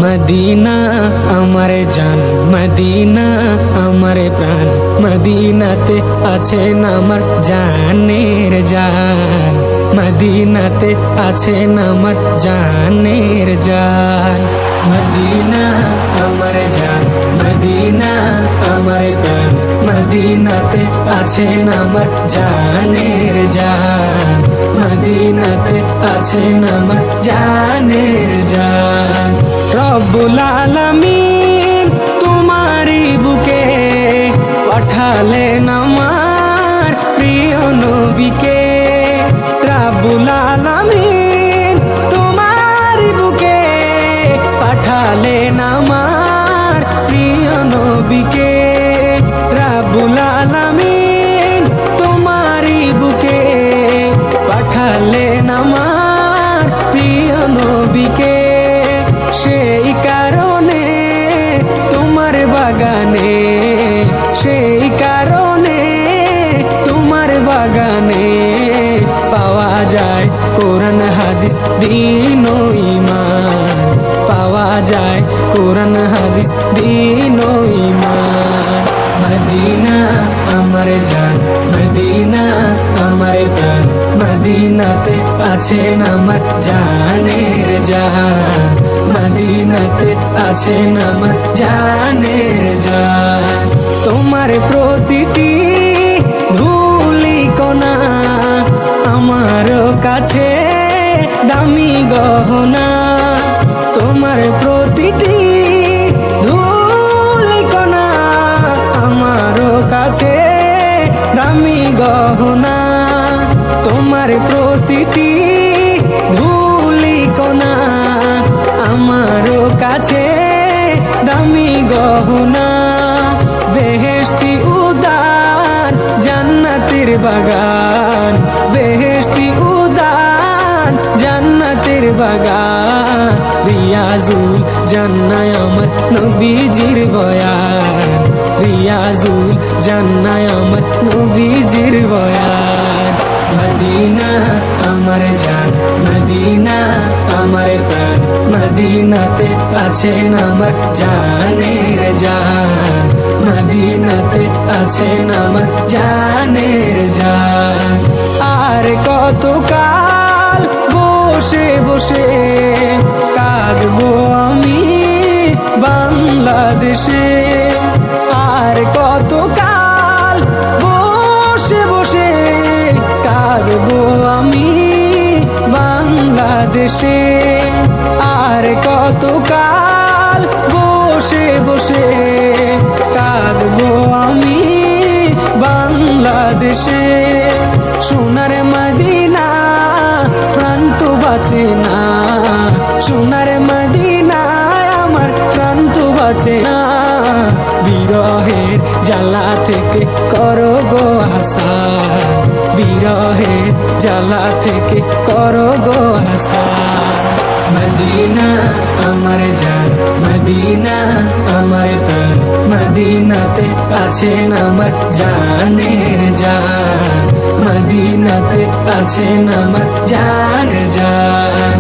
Medina आमारे जान Medina आमारे प्राण मदीनाते आछेन आमार जानेर जान मदीनाते आछेन आमार जानेर जान मदीना आमारे जान मदीना आमारे प्राण मदीनाते आछेन आमार जानेर जान मदीनाते आछेन आमार जानेर जान रब्बुल आलामीन तुम्हारी बुके पाठालेन आमार प्रिय नबीके रब्बुल आलामीन तुम्हारी बुके पाठालेन आमार प्रिय नबीके रब्बुल आलामीन तुम्हारी बुके पाठालेन आमार प्रिय नबीके সেই কারণে তোমার বাগানে সেই কারণে তোমার বাগানে পাওয়া যায় কোরআন হাদিস দ্বীন ও ঈমান পাওয়া যায় কোরআন হাদিস দ্বীন ও ঈমান মদিনা আমার জান মদিনা আমার প্রাণ মদিনাতে আছেন আমার জানের জান মদিনাতে আছেন আমার জানের জান তোমার প্রতিটি ধুলি কণা আমার কাছে দামি গহনা তোমার প্রতিটি ধুলি কণা আমার কাছে দামি গহনা তোমার প্রতিটি ধুলি কণা আমার কাছে দামি গহনা বেহেশতি উদান জান্নাতের বাগান বেহেশতি উদান জান্নাতের বাগান রিয়াজুল জান্নায় আমার নবীজির বয়ান রিয়াজুল জান্নায় আমার নবীজির বয়ান মদিনা আমার জান মদিনা আমার প্রাণ মদিনাতে আছেন আমার জানের জান মদিনাতে আছেন আমার জানের জান আর কতকাল বসে বসে কাঁদবো আমি বাংলাদেশে আর কতকাল বসে বসে কাঁদবো আমি বাংলাদেশে আর কতকাল বসে বসে কাঁদবো আমি বাংলাদেশে সোনার মদিনা প্রাণ তো বাঁচে না সোনার মদিনা আমার প্রাণ তো বাঁচে না বিরহের জ্বালা থেকে করো গো আসান বিরহের জ্বালা থেকে করো গো আসান মদিনা আমার জান মদিনা আমার প্রাণ মদিনাতে আছেন আমার জানের জান মদিনাতে আছেন আমার জানের জান